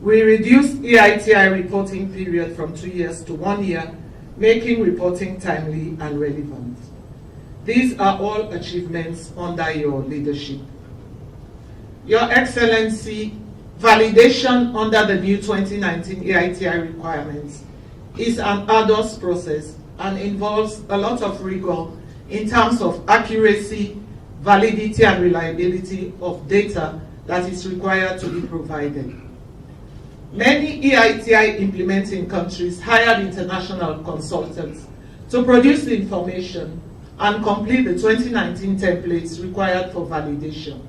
We reduced EITI reporting period from 2 years to 1 year, making reporting timely and relevant. These are all achievements under your leadership. Your Excellency, validation under the new 2019 EITI requirements is an arduous process and involves a lot of rigor in terms of accuracy, validity, and reliability of data that is required to be provided. Many EITI implementing countries hired international consultants to produce the information and complete the 2019 templates required for validation.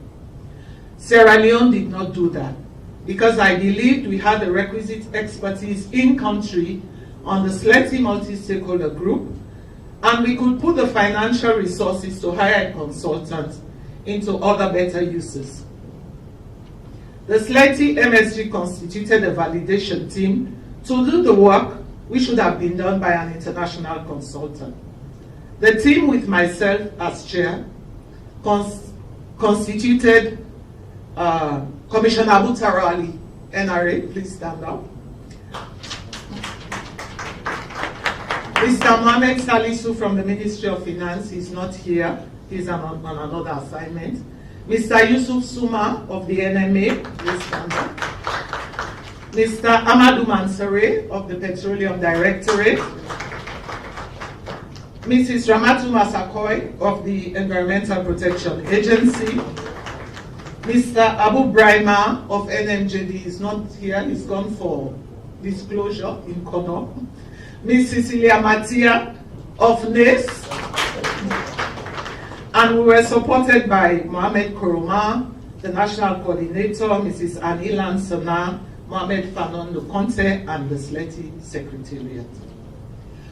Sierra Leone did not do that because I believed we had the requisite expertise in country on the SLETI multi-stakeholder group, and we could put the financial resources to hire a consultant into other better uses. The SLETI MSG constituted a validation team to do the work which should have been done by an international consultant. The team, with myself as chair, constituted Commissioner Butarali, NRA, please stand up. Mr. Mohamed Salisu from the Ministry of Finance is not here. He's on another assignment. Mr. Yusuf Suma of the NMA, please stand up. Mr. Amadou Mansare of the Petroleum Directorate. Mrs. Ramatu Masakoi of the Environmental Protection Agency. Mr. Abu Brahima of NMJD is not here. He's gone for disclosure in Kono. Ms. Cecilia Matia of NES, and we were supported by Mohamed Koroma, the National Coordinator, Mrs. Anilan Sana, Mohamed Fanon Lukonte, and the SLETI Secretariat.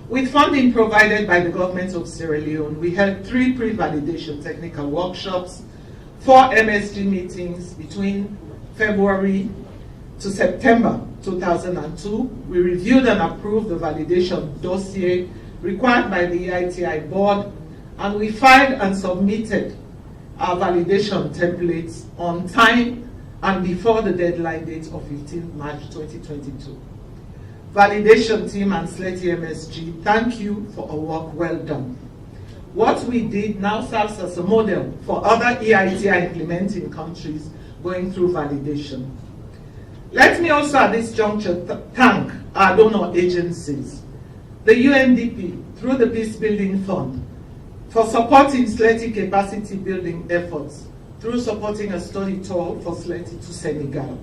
With funding provided by the government of Sierra Leone, we held 3 pre-validation technical workshops, 4 MSG meetings between February to September 2002, we reviewed and approved the validation dossier required by the EITI board, and we filed and submitted our validation templates on time and before the deadline date of 15 March 2022. Validation team and SLETI MSG, thank you for a work well done. What we did now serves as a model for other EITI implementing countries going through validation. Let me also at this juncture thank our donor agencies, the UNDP through the Peace Building Fund, for supporting SLETI capacity building efforts through supporting a study tour for SLETI to Senegal,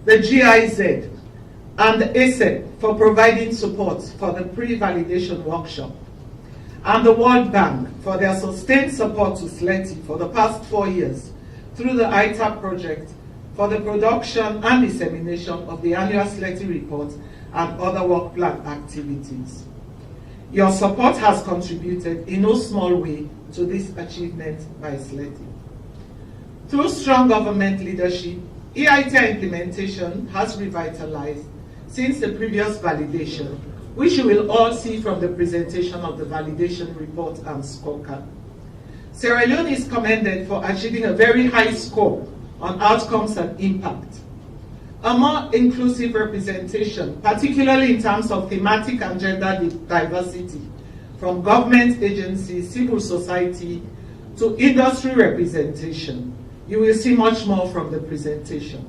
the GIZ and the ASEP for providing support for the pre-validation workshop, and the World Bank for their sustained support to SLETI for the past 4 years through the EITI project for the production and dissemination of the annual SLETI report and other work plan activities. Your support has contributed in no small way to this achievement by SLETI. Through strong government leadership, EITI implementation has revitalized since the previous validation, which you will all see from the presentation of the validation report and scorecard. Sierra Leone is commended for achieving a very high score on outcomes and impact. A more inclusive representation, particularly in terms of thematic and gender diversity, from government agencies, civil society, to industry representation. You will see much more from the presentation.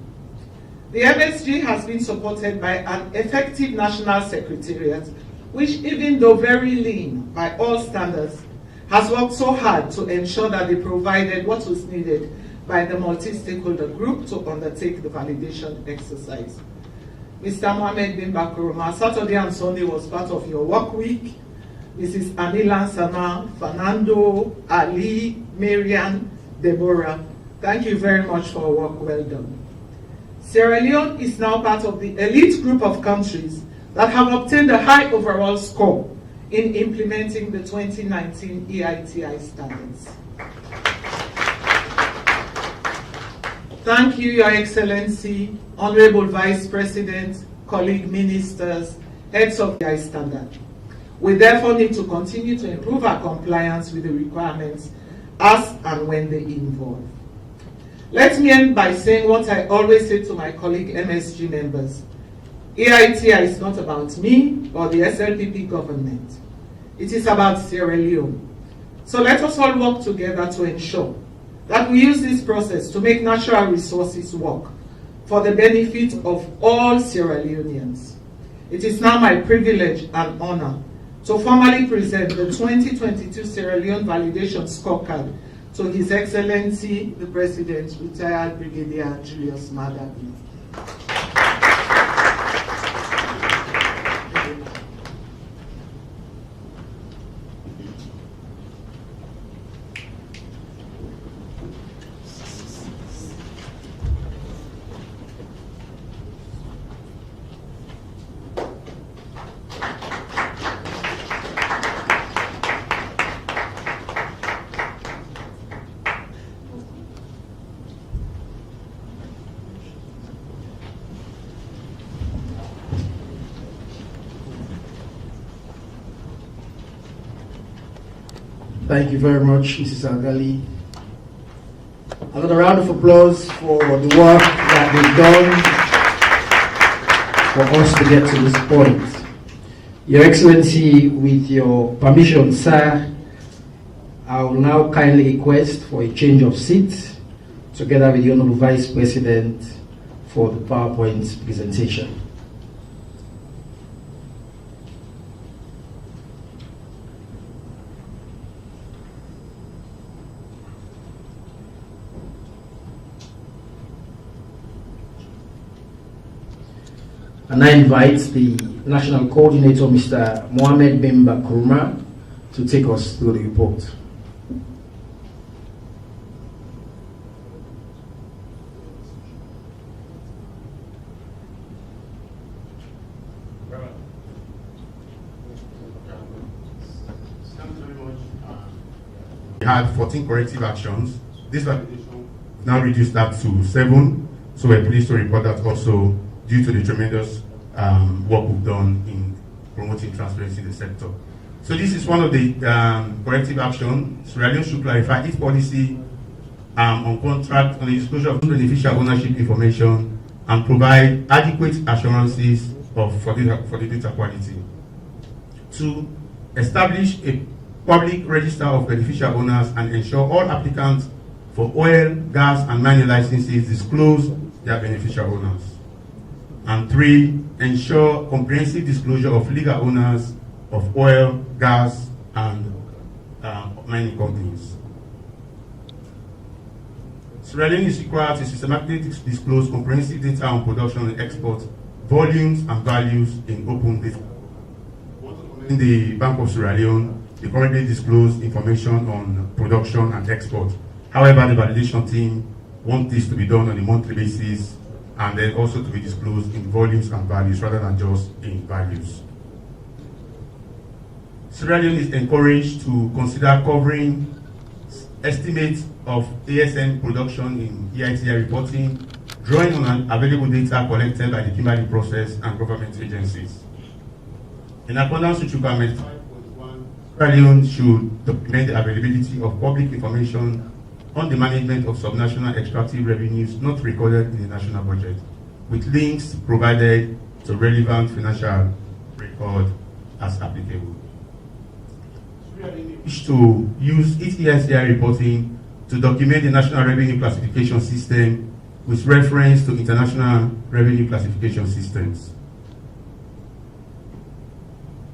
The MSG has been supported by an effective national secretariat, which, even though very lean by all standards, has worked so hard to ensure that they provided what was needed by the multi-stakeholder group to undertake the validation exercise. Mr. Mohamed bin Bakuruma, Saturday and Sunday was part of your work week. Mrs. Anilan Sana, Fernando, Ali, Marian, Deborah, thank you very much for a work well done. Sierra Leone is now part of the elite group of countries that have obtained a high overall score in implementing the 2019 EITI standards. Thank you, Your Excellency, Honorable Vice President, colleague ministers, heads of the EITI standard. We therefore need to continue to improve our compliance with the requirements as and when they evolve. Let me end by saying what I always say to my colleague MSG members. EITI is not about me or the SLPP government. It is about Sierra Leone. So let us all work together to ensure that we use this process to make natural resources work for the benefit of all Sierra Leoneans. It is now my privilege and honor to formally present the 2022 Sierra Leone Validation Scorecard to His Excellency, the President, retired Brigadier Julius Madabi. Thank you very much, Mrs. Agali. Another round of applause for the work that they've done for us to get to this point. Your Excellency, with your permission, sir, I will now kindly request for a change of seat together with the Honorable Vice President for the PowerPoint presentation. And I invite the National Coordinator, Mr. Mohamed Bimba Kurma, to take us through the report. We had 14 corrective actions. This validation now reduced that to 7. So we're pleased to report that also due to the tremendous work we've done in promoting transparency in the sector. So this is one of the corrective actions. Sierra Leone should clarify its policy on contract on the disclosure of beneficial ownership information and provide adequate assurances for the data quality. 2, establish a public register of beneficial owners and ensure all applicants for oil, gas, and mining licenses disclose their beneficial owners. And 3, ensure comprehensive disclosure of legal owners of oil, gas, and mining companies. Sierra Leone is required to systematically disclose comprehensive data on production and export, volumes and values in open data. In the Bank of Sierra Leone, they currently disclose information on production and export. However, the validation team wants this to be done on a monthly basis and then also to be disclosed in volumes and values rather than just in values. Sierra Leone is encouraged to consider covering estimates of ASN production in EITI reporting, drawing on available data collected by the Kimberley process and government agencies. In accordance with requirement 5.1, Sierra Leone should document the availability of public information on the management of subnational extractive revenues not recorded in the national budget, with links provided to relevant financial record as applicable. Sierra Leone wish to use its EITI reporting to document the national revenue classification system with reference to international revenue classification systems.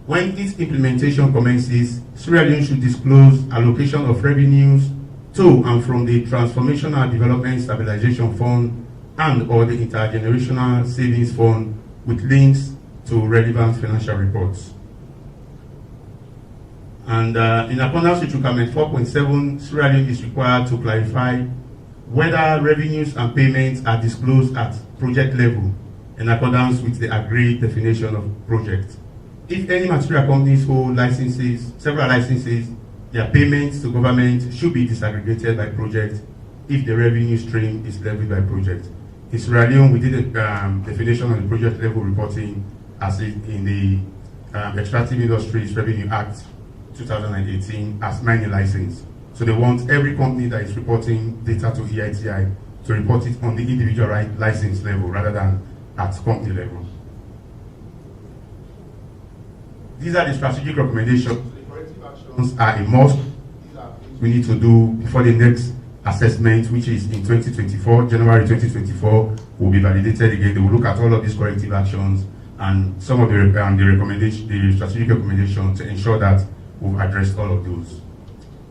When its implementation commences, Sierra Leone should disclose allocation of revenues to and from the Transformational Development Stabilization Fund and or the Intergenerational Savings Fund with links to relevant financial reports. And in accordance with requirement 4.7, Sierra Leone is required to clarify whether revenues and payments are disclosed at project level in accordance with the agreed definition of project. If any material companies hold licenses, several licenses, their payments to government should be disaggregated by project if the revenue stream is levied by project. In Sierra Leone, we did a definition of the project level reporting as in the Extractive Industries Revenue Act 2018 as mining license. So they want every company that is reporting data to EITI to report it on the individual license level rather than at company level. These are the strategic recommendations. The corrective actions are a must. These are things we need to do before the next assessment, which is in 2024, January 2024, will be validated again. They will look at all of these corrective actions and some of the strategic recommendations to ensure that we've addressed all of those.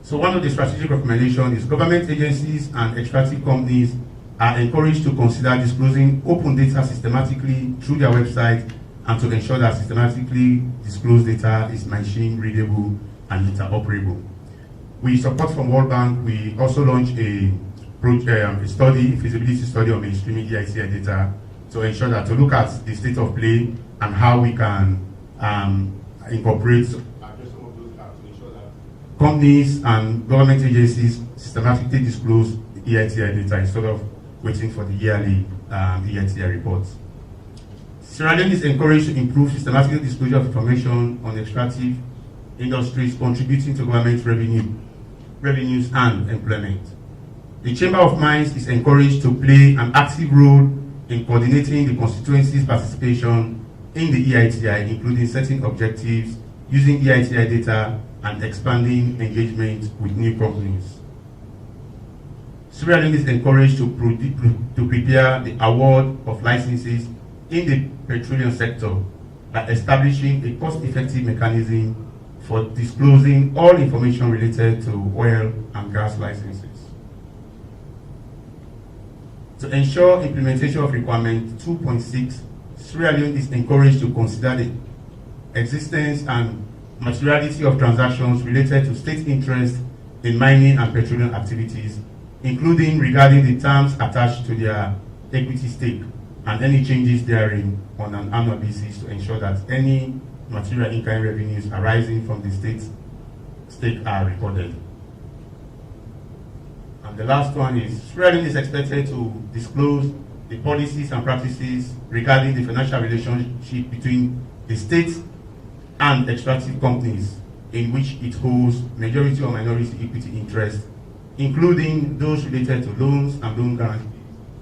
So one of the strategic recommendations is government agencies and extractive companies are encouraged to consider disclosing open data systematically through their website and to ensure that systematically disclosed data is machine readable and interoperable. With support from World Bank, we also launched a feasibility study on mainstreaming EITI data to ensure that to look at the state of play and how we can incorporate address some of those gaps to ensure that companies and government agencies systematically disclose the EITI data instead of waiting for the yearly EITI reports. Sierra Leone is encouraged to improve systematic disclosure of information on extractive industries contributing to government revenues and employment. The Chamber of Mines is encouraged to play an active role in coordinating the constituency's participation in the EITI, including setting objectives, using EITI data, and expanding engagement with new companies. Sierra Leone is encouraged to prepare the award of licenses in the petroleum sector by establishing a cost-effective mechanism for disclosing all information related to oil and gas licenses. To ensure implementation of requirement 2.6, Sierra Leone is encouraged to consider the existence and materiality of transactions related to state interest in mining and petroleum activities, including regarding the terms attached to their equity stake and any changes therein on an annual basis to ensure that any material in-kind revenues arising from the state's stake are recorded. And the last one is, Sierra Leone is expected to disclose the policies and practices regarding the financial relationship between the state and extractive companies in which it holds majority or minority equity interest, including those related to loans and loan guarantees,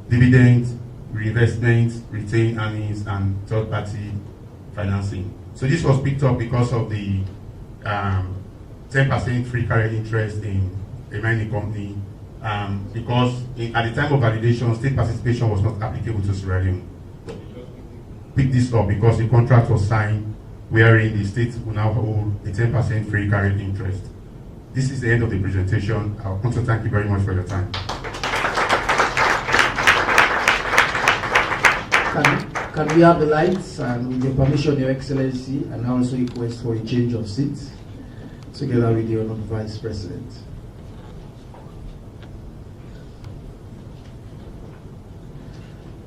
dividends, reinvestments, retained earnings, and third-party financing. So this was picked up because of the 10% free carried interest in a mining company, because at the time of validation, state participation was not applicable to Sierra Leone. Picked this up because the contract was signed wherein the state will now hold a 10% free carried interest. This is the end of the presentation. I want to thank you very much for your time. Can we have the lights, and with your permission, Your Excellency, and also request for a change of seats together with the Honourable Vice President.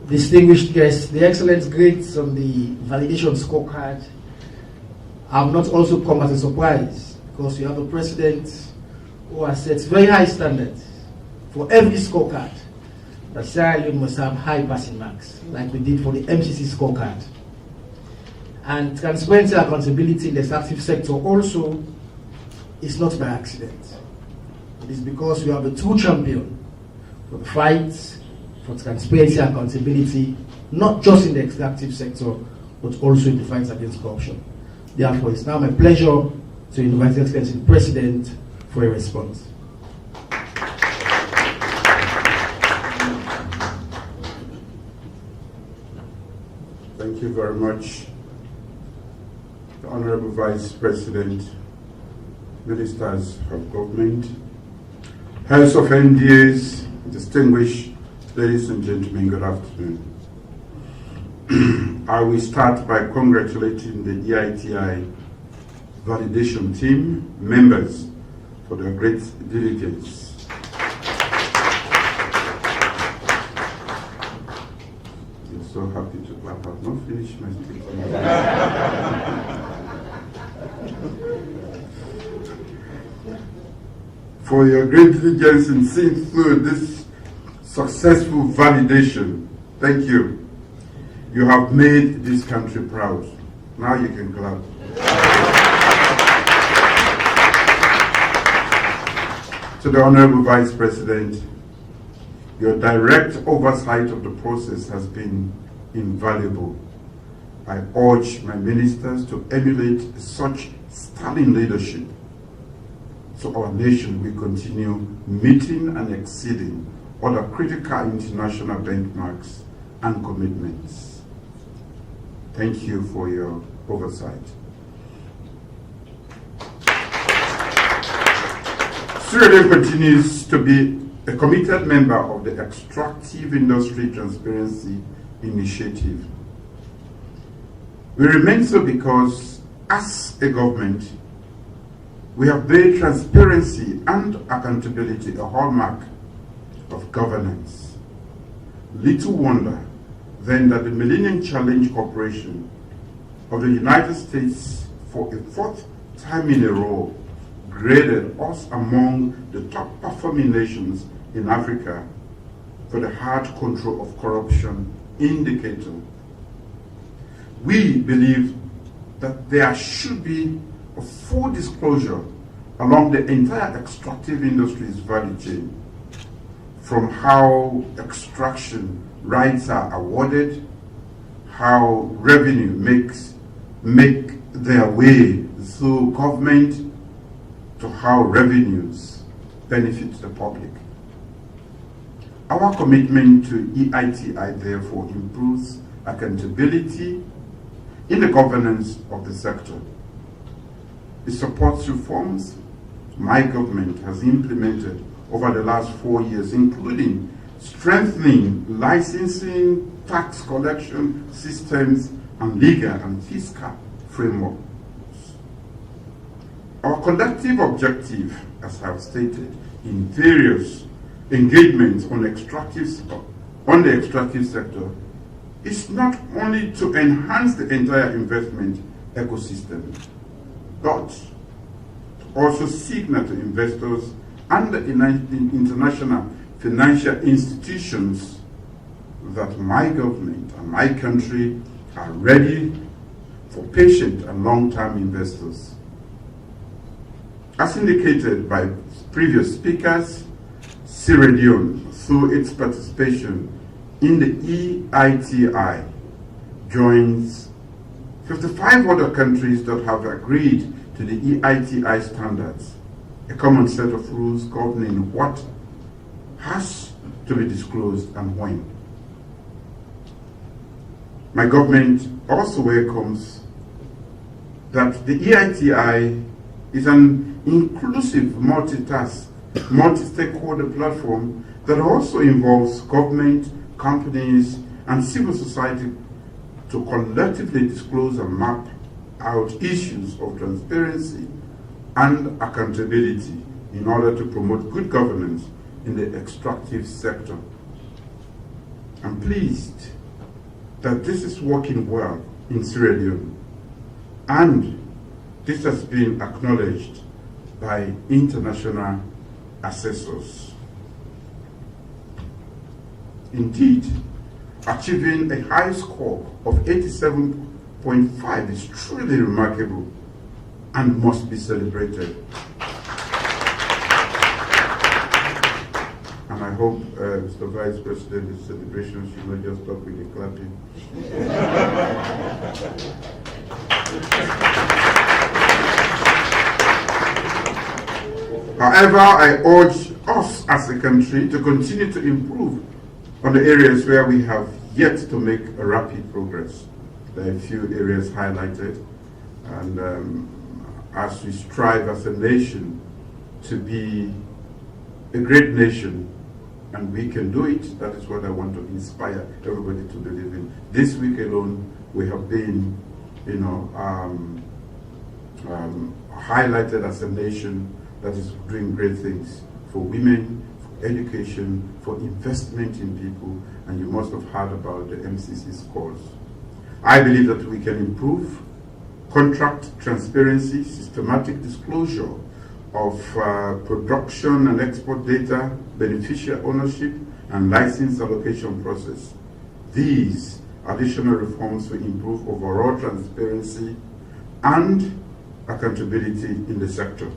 Distinguished guests, the excellent grades on the validation scorecard have not also come as a surprise, because you have a president who has set very high standards for every scorecard. That Sierra Leone must have high passing marks, like we did for the MCC scorecard. And transparency and accountability in the extractive sector also is not by accident. It is because we have a true champion for the fight for transparency and accountability, not just in the extractive sector, but also in the fight against corruption. Therefore, it's now my pleasure to invite His Excellency the President for a response. Thank you very much, the Honorable Vice President, Ministers of Government, Heads of NDAs, distinguished ladies and gentlemen, good afternoon. I will start by congratulating the EITI validation team members for their great diligence. So happy to clap. I've not finished my speech. For your great diligence in seeing through this successful validation. Thank you. You have made this country proud. Now you can clap. To the Honorable Vice President, Your direct oversight of the process has been invaluable. I urge my ministers to emulate such sterling leadership so our nation will continue meeting and exceeding other critical international benchmarks and commitments. Thank you for your oversight. Sierra Leone continues to be a committed member of the Extractive Industry Transparency Initiative. We remain so because, as a government, we have made transparency and accountability a hallmark of governance. Little wonder then that the Millennium Challenge Corporation of the United States, for a fourth time in a row, graded us among the top performing nations in Africa for the hard control of corruption indicator. We believe that there should be a full disclosure along the entire extractive industry's value chain, from how extraction rights are awarded, how revenue make their way through government, to how revenues benefit the public. Our commitment to EITI therefore improves accountability in the governance of the sector. It supports reforms my government has implemented over the last 4 years, including strengthening licensing, tax collection systems, and legal and fiscal frameworks. Our collective objective, as I have stated, in various engagements on the extractive sector is not only to enhance the entire investment ecosystem, but to also signal to investors and the international financial institutions that my government and my country are ready for patient and long-term investors. As indicated by previous speakers, Sierra Leone, through its participation in the EITI, joins 55 other countries that have agreed to the EITI standards, a common set of rules governing what has to be disclosed and when. My government also welcomes that the EITI is an inclusive multi-stakeholder platform that also involves government, companies, and civil society to collectively disclose and map out issues of transparency and accountability in order to promote good governance in the extractive sector. I'm pleased that this is working well in Sierra Leone, and this has been acknowledged by international assessors. Indeed, achieving a high score of 87.5 is truly remarkable and must be celebrated. And I hope, Mr. Vice President, this celebration should not just stop with the clapping. However, I urge us as a country to continue to improve on the areas where we have yet to make a rapid progress. There are a few areas highlighted, and as we strive as a nation to be a great nation, and we can do it, that is what I want to inspire everybody to believe in. This week alone, we have been, highlighted as a nation that is doing great things for women, for education, for investment in people, and you must have heard about the MCC scores. I believe that we can improve contract transparency, systematic disclosure of production and export data, beneficial ownership, and license allocation process. These additional reforms will improve overall transparency and accountability in the sector.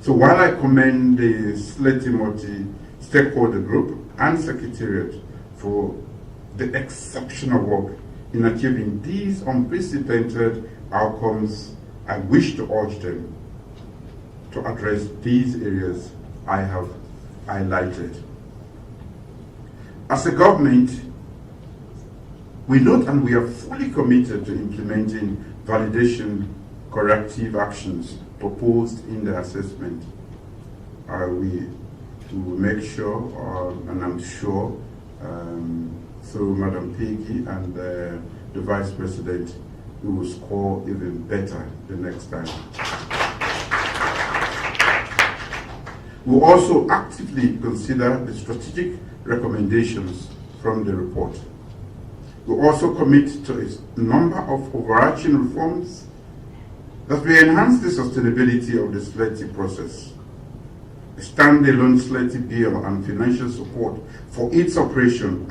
So while I commend the Slate Timothy stakeholder group and Secretariat for the exceptional work in achieving these unprecedented outcomes. I wish to urge them to address these areas I have highlighted. As a government, we note and we are fully committed to implementing validation corrective actions proposed in the assessment. We will make sure, and I'm sure, through Madam Peggy and the Vice President, we will score even better the next time. We will also actively consider the strategic recommendations from the report. We also commit to a number of overarching reforms that will enhance the sustainability of the SLETI process. A standalone SLETI bill and financial support for its operation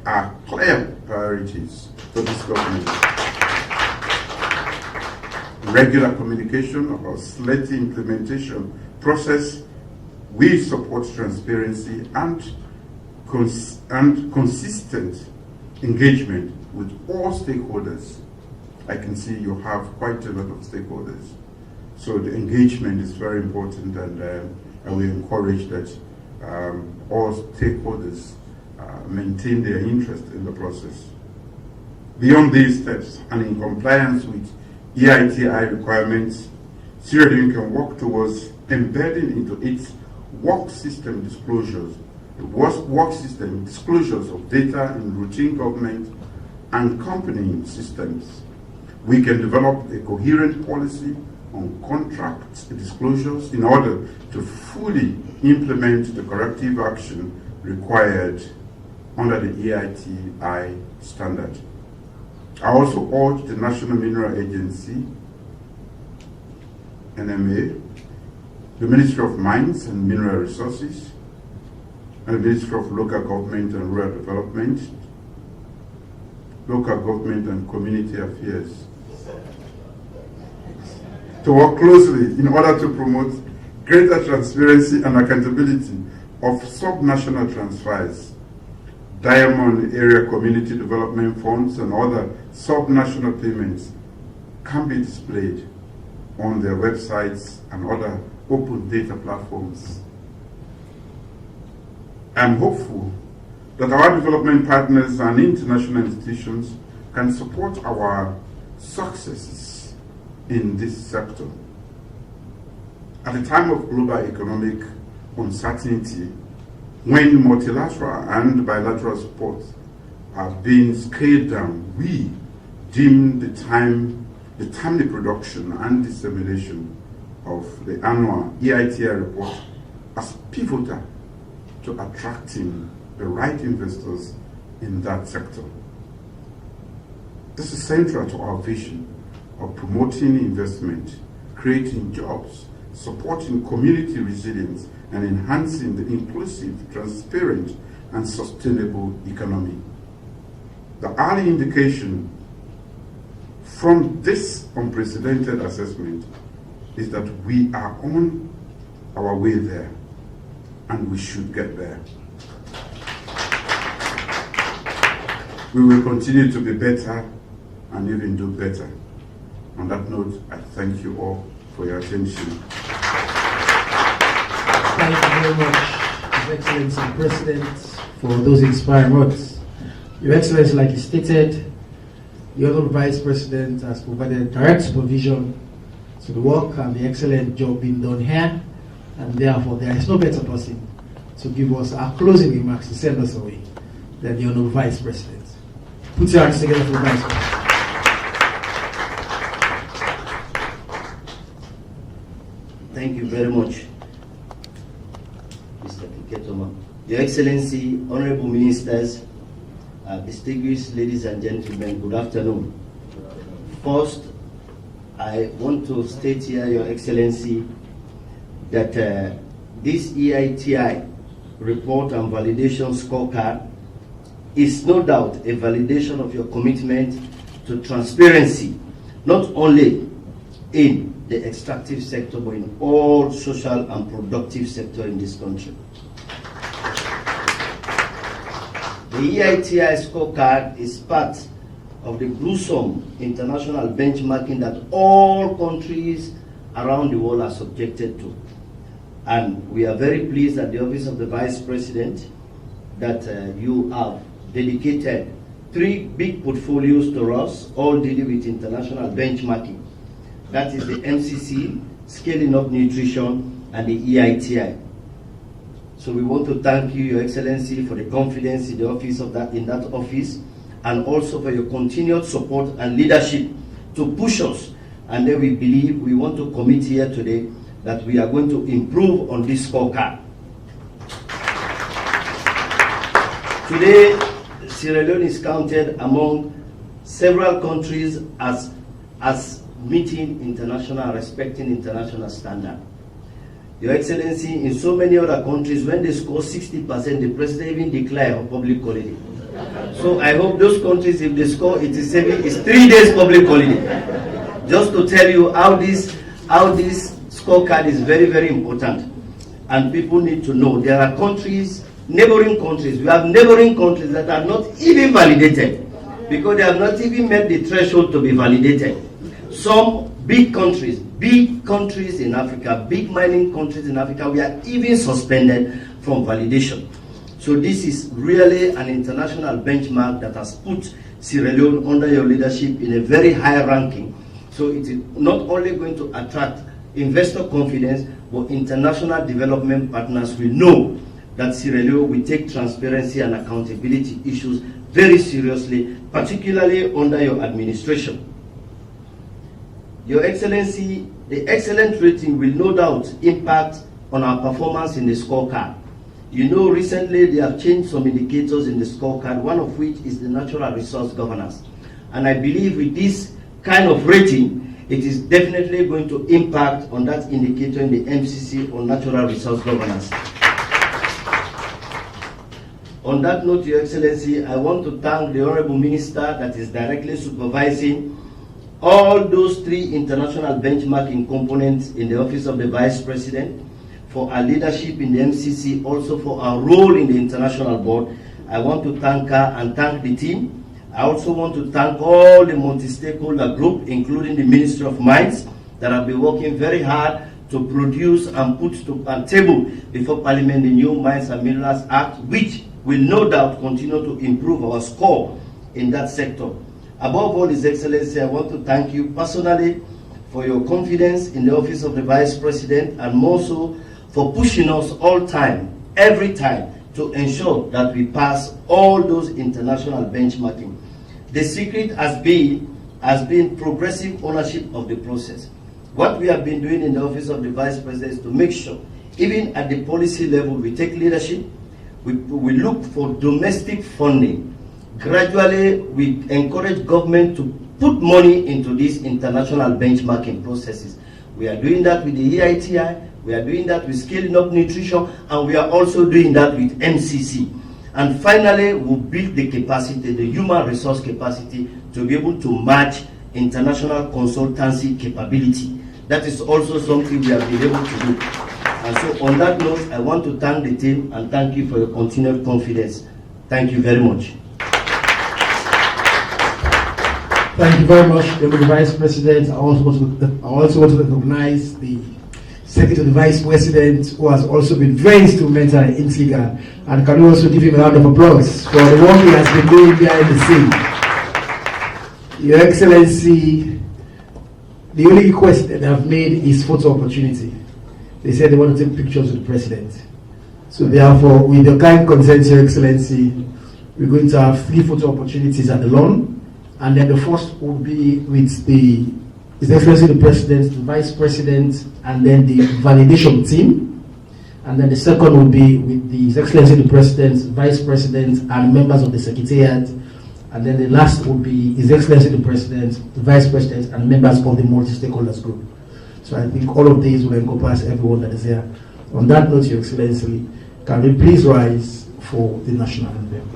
are clear priorities for this government. Regular communication about SLETI implementation process will support transparency and consistent engagement with all stakeholders. I can see you have quite a lot of stakeholders. So the engagement is very important, and we encourage that all stakeholders maintain their interest in the process. Beyond these steps, and in compliance with EITI requirements, Sierra Leone can work towards embedding into its work system disclosures of data in routine government and accompanying systems. We can develop a coherent policy on contract disclosures in order to fully implement the corrective action required under the EITI standard. I also urge the National Mineral Agency, NMA, the Ministry of Mines and Mineral Resources, and the Ministry of Local Government and Rural Development, Local Government and Community Affairs, to work closely in order to promote greater transparency and accountability of subnational transfers, Diamond Area Community Development Funds, and other subnational payments can be displayed on their websites and other open data platforms. I'm hopeful that our development partners and international institutions can support our successes in this sector. At a time of global economic uncertainty, when multilateral and bilateral support are being scaled down, we deem the timely production and dissemination of the annual EITI report as pivotal to attracting the right investors in that sector. This is central to our vision of promoting investment, creating jobs, supporting community resilience, and enhancing the inclusive, transparent, and sustainable economy. The early indication from this unprecedented assessment is that we are on our way there, and we should get there. We will continue to be better and even do better. On that note, I thank you all for your attention. Thank you very much, His Excellency President, for those inspiring words. Your Excellency, like you stated, the Honorable Vice President has provided direct supervision to the work and the excellent job being done here, and therefore there is no better person to give us our closing remarks to send us away than the Honorable Vice President. Put your hands together for the Vice President. Thank you very much, Mr. Kiketoma. Your Excellency, Honorable Ministers, distinguished ladies and gentlemen, good afternoon. First, I want to state here, Your Excellency, that this EITI report and validation scorecard is no doubt a validation of your commitment to transparency, not only in the extractive sector, but in all social and productive sector in this country. The EITI scorecard is part of the gruesome international benchmarking that all countries around the world are subjected to. And we are very pleased at the Office of the Vice President that you have dedicated 3 big portfolios to us, all dealing with international benchmarking. That is the MCC, Scaling Up Nutrition, and the EITI. So we want to thank you, Your Excellency, for the confidence in the office of in that office, and also for your continued support and leadership to push us. And then we believe we want to commit here today that we are going to improve on this scorecard. Today, Sierra Leone is counted among several countries as meeting international, respecting international standard. Your Excellency, in so many other countries, when they score 60%, the president even declare a public holiday. So I hope those countries, if they score 87, it's 3 days public holiday. Just to tell you how this scorecard is very, very important. And people need to know there are countries, neighboring countries, we have neighboring countries that are not even validated because they have not even met the threshold to be validated. Some big countries in Africa, big mining countries in Africa, we are even suspended from validation. So this is really an international benchmark that has put Sierra Leone under your leadership in a very high ranking. So it is not only going to attract investor confidence, but international development partners will know that Sierra Leone will take transparency and accountability issues very seriously, particularly under your administration. Your Excellency, the excellent rating will no doubt impact on our performance in the scorecard. You know, recently they have changed some indicators in the scorecard, one of which is the natural resource governance. And I believe with this kind of rating, it is definitely going to impact on that indicator in the MCC on natural resource governance. On that note, Your Excellency, I want to thank the Honorable Minister that is directly supervising all those 3 international benchmarking components in the Office of the Vice President, for our leadership in the MCC, also for our role in the International Board. I want to thank her and thank the team. I also want to thank all the multi-stakeholder group, including the Ministry of Mines, that have been working very hard to produce and put to a table before Parliament the new Mines and Minerals Act, which will no doubt continue to improve our score in that sector. Above all, His Excellency, I want to thank you personally for your confidence in the Office of the Vice President, and more so for pushing us all time, every time, to ensure that we pass all those international benchmarking. The secret has been progressive ownership of the process. What we have been doing in the Office of the Vice President is to make sure, even at the policy level, we take leadership, we look for domestic funding. Gradually, we encourage government to put money into these international benchmarking processes. We are doing that with the EITI, we are doing that with Scaling Up Nutrition, and we are also doing that with MCC. And finally, we'll build the capacity, the human resource capacity, to be able to match international consultancy capability. That is also something we have been able to do. And so on that note, I want to thank the team and thank you for your continued confidence. Thank you very much. Thank you very much, Deputy Vice President. I also want to recognize the Secretary of the Vice President, who has also been very instrumental and integral. And can we also give him a round of applause for the work he has been doing behind the scene. Your Excellency, the only request that they have made is photo opportunity. They said they want to take pictures with the President. So therefore, with your kind consent, Your Excellency, we're going to have 3 photo opportunities at the lawn. And then the first will be with His Excellency the President, the Vice President, and then the validation team. And then the second will be with His Excellency the President, Vice President, and members of the Secretariat. And then the last will be His Excellency the President, the Vice President, and members of the multi-stakeholders group. So I think all of these will encompass everyone that is here. On that note, Your Excellency, can we please rise for the national anthem?